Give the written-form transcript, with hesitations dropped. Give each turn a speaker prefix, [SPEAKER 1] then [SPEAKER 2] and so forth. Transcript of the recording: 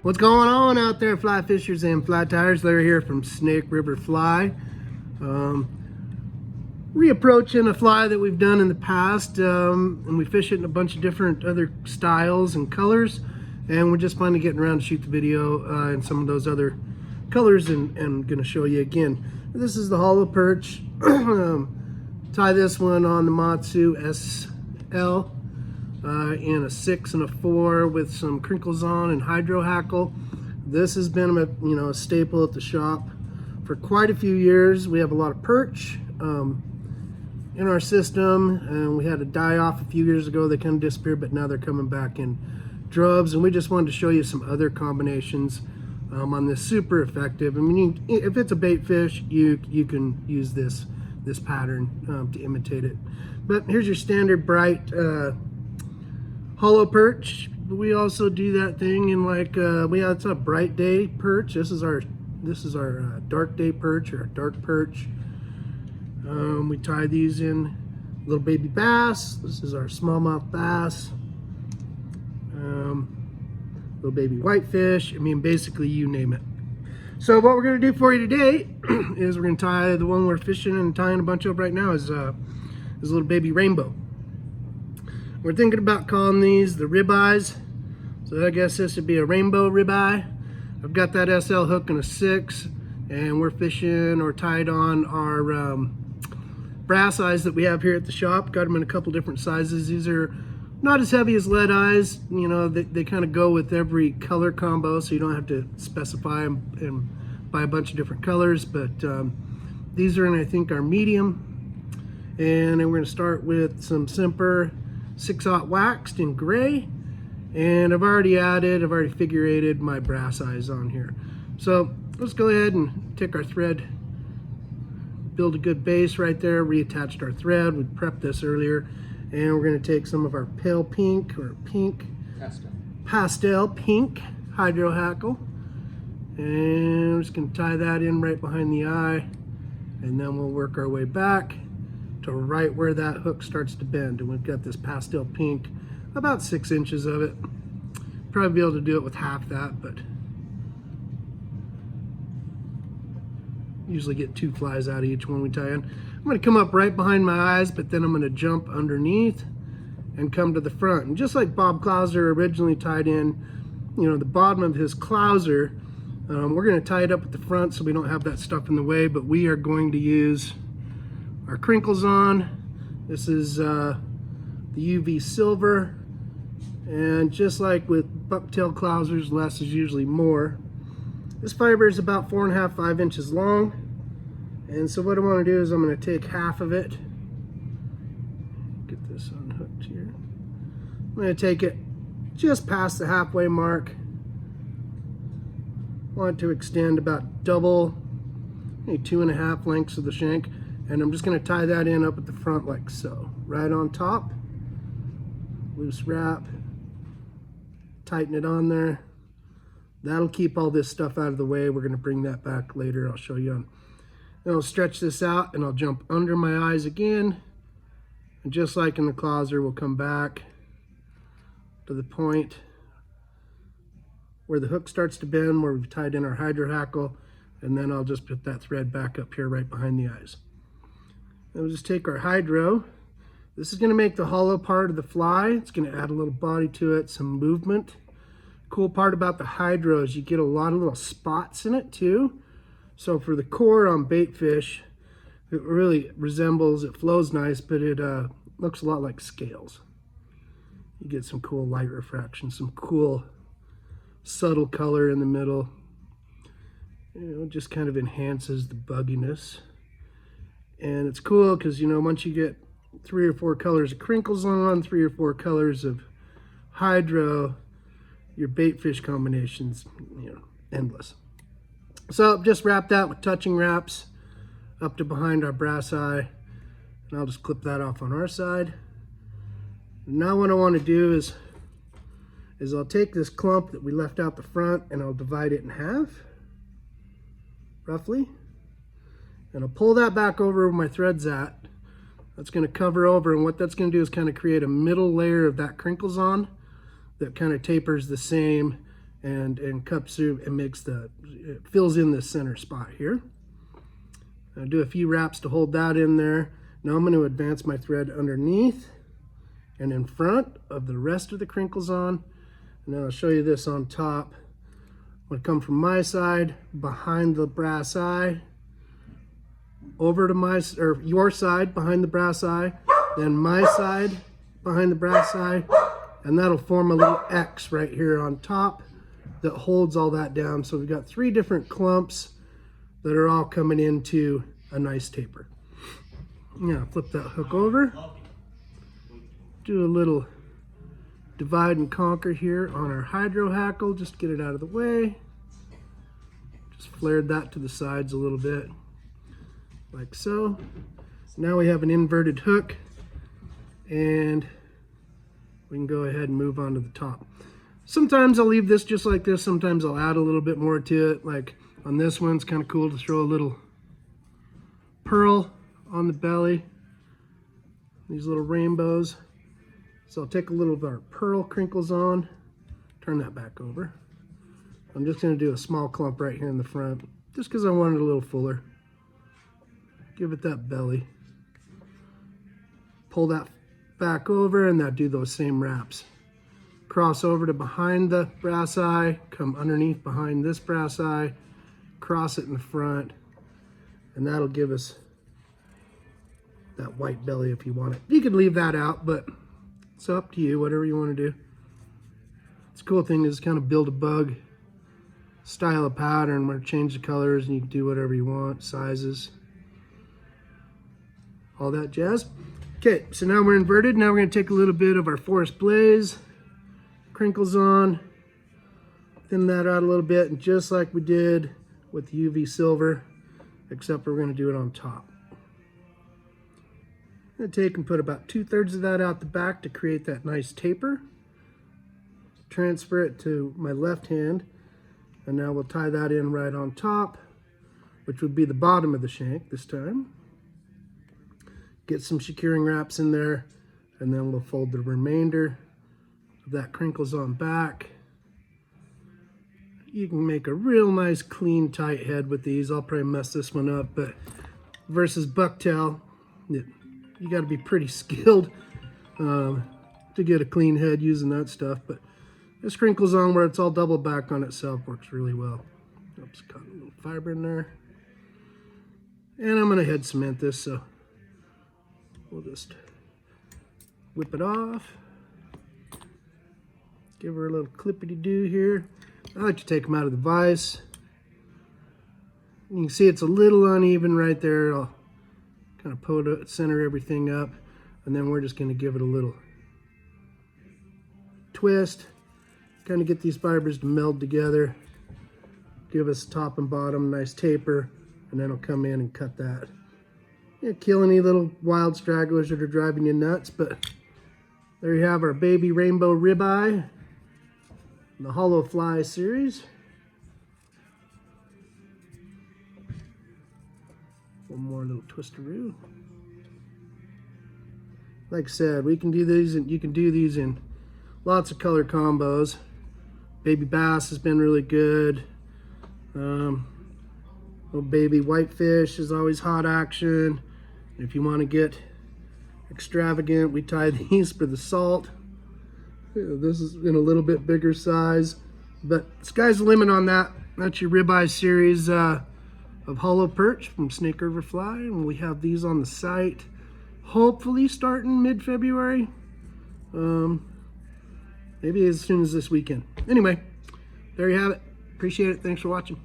[SPEAKER 1] What's going on out there, fly fishers and fly tires? Larry here from Snake River Fly. Reapproaching a fly that we've done in the past, and we fish it in a bunch of different other styles and colors, and we're just finally getting around to shoot the video in some of those other colors, and going to show you again. This is the hollow perch. Tie this one on the Matsu SL in a 6 and a 4 with some crinkles on and hydro hackle. This has been a staple at the shop for quite a few years. We have a lot of perch in our system, and we had to die off a few years ago. They kind of disappeared, but now they're coming back in droves, and we just wanted to show you some other combinations on this. Super effective. I mean, if it's a bait fish, you can use this pattern to imitate it. But here's your standard bright hollow perch. We also do that thing in it's a bright day perch. This is our dark day perch, or a dark perch. We tie these in little baby bass. This is our smallmouth bass. Little baby whitefish. I mean, basically you name it. So what we're going to do for you today is we're going to tie the one we're fishing and tying a bunch of right now is a little baby rainbow. We're thinking about calling these the ribeyes. So I guess this would be a rainbow ribeye. I've got that SL hook in a 6, and we're fishing or tied on our brass eyes that we have here at the shop. Got them in a couple different sizes. These are not as heavy as lead eyes. You know, they kind of go with every color combo, so you don't have to specify and buy a bunch of different colors. But these are in, I think, our medium. And then we're going to start with some Simper 6/0 waxed in gray. And I've already figure eighted my brass eyes on here. So let's go ahead and take our thread, build a good base right there, reattached our thread. We prepped this earlier. And we're going to take some of our pale pink, or pastel pink hydro hackle. And we're just going to tie that in right behind the eye. And then we'll work our way back to right where that hook starts to bend. And we've got this pastel pink, about 6 inches of it. Probably be able to do it with half that, but usually get 2 flies out of each one we tie in. I'm going to come up right behind my eyes, but then I'm going to jump underneath and come to the front. And just like Bob Clouser originally tied in, the bottom of his clouser, we're going to tie it up at the front so we don't have that stuff in the way, but we are going to use our crinkles on. This is the UV silver, and just like with bucktail clousers, less is usually more. This fiber is about 4.5 to 5 inches long. And so what I want to do is I'm going to take half of it, get this unhooked here. I'm going to take it just past the halfway mark. I want it to extend about double, maybe 2.5 lengths of the shank. And I'm just going to tie that in up at the front like so. Right on top, loose wrap, tighten it on there. That'll keep all this stuff out of the way. We're going to bring that back later. I'll show you on. Then I'll stretch this out and I'll jump under my eyes again. And just like in the clouser, we'll come back to the point where the hook starts to bend, where we've tied in our hydro hackle. And then I'll just put that thread back up here right behind the eyes. Then we'll just take our hydro. This is going to make the hollow part of the fly. It's going to add a little body to it, some movement. Cool part about the hydro is you get a lot of little spots in it too. So for the core on bait fish, it really resembles, it flows nice, but it looks a lot like scales. You get some cool light refraction, some cool subtle color in the middle. It just kind of enhances the bugginess. And it's cool because, once you get 3 or 4 colors of crinkles on, 3 or 4 colors of hydro, your bait fish combinations, endless. So just wrap that with touching wraps up to behind our brass eye, and I'll just clip that off on our side. Now what I want to do is I'll take this clump that we left out the front and I'll divide it in half, roughly, and I'll pull that back over where my thread's at. That's going to cover over, and what that's going to do is kind of create a middle layer of that crinkles on that kind of tapers the same and cups through and it fills in the center spot here. I'll do a few wraps to hold that in there. Now I'm going to advance my thread underneath and in front of the rest of the crinkles on. And then I'll show you this on top. I'm going to come from my side, behind the brass eye, over to your side, behind the brass eye, then my side, behind the brass eye, and that'll form a little X right here on top that holds all that down. So we've got 3 different clumps that are all coming into a nice taper. Now flip that hook over, do a little divide and conquer here on our hydro hackle, just get it out of the way. Just flared that to the sides a little bit, like so. Now we have an inverted hook, and we can go ahead and move on to the top. Sometimes I'll leave this just like this, sometimes I'll add a little bit more to it. Like on this one, it's kind of cool to throw a little pearl on the belly, these little rainbows. So I'll take a little of our pearl crinkles on, turn that back over. I'm just going to do a small clump right here in the front, just because I want it a little fuller. Give it that belly. Pull that back over, and do those same wraps. Cross over to behind the brass eye, come underneath behind this brass eye, cross it in the front, and that'll give us that white belly if you want it. You could leave that out, but it's up to you, whatever you want to do. It's a cool thing is kind of build a bug style of pattern where change the colors and you can do whatever you want, sizes, all that jazz. Okay, so now we're inverted. Now we're going to take a little bit of our forest blaze, crinkles on, thin that out a little bit, and just like we did with the UV silver, except we're going to do it on top. I'm going to take and put about 2/3 of that out the back to create that nice taper. Transfer it to my left hand, and now we'll tie that in right on top, which would be the bottom of the shank this time. Get some securing wraps in there, and then we'll fold the remainder of that crinkles on back. You can make a real nice clean tight head with these. I'll probably mess this one up, but versus bucktail, you got to be pretty skilled to get a clean head using that stuff. But this crinkles on where it's all double back on itself works really well. Oops, caught a little fiber in there. And I'm going to head cement this, so we'll just whip it off. Give her a little clippity-doo here. I like to take them out of the vise. You can see it's a little uneven right there. I'll kind of center everything up, and then we're just going to give it a little twist, kind of get these fibers to meld together, give us top and bottom nice taper, and then I'll come in and cut that. Kill any little wild stragglers that are driving you nuts, but there you have our baby rainbow ribeye in the hollow fly series. One more little twisteroo. Like I said, we can do these, and you can do these in lots of color combos. Baby bass has been really good. Little baby whitefish is always hot action. If you want to get extravagant, we tie these for the salt. This is in a little bit bigger size, but sky's the limit on that. That's your ribeye series of hollow perch from Snake River Fly, and we have these on the site hopefully starting mid-February, maybe as soon as this weekend. Anyway, there you have it. Appreciate it. Thanks for watching.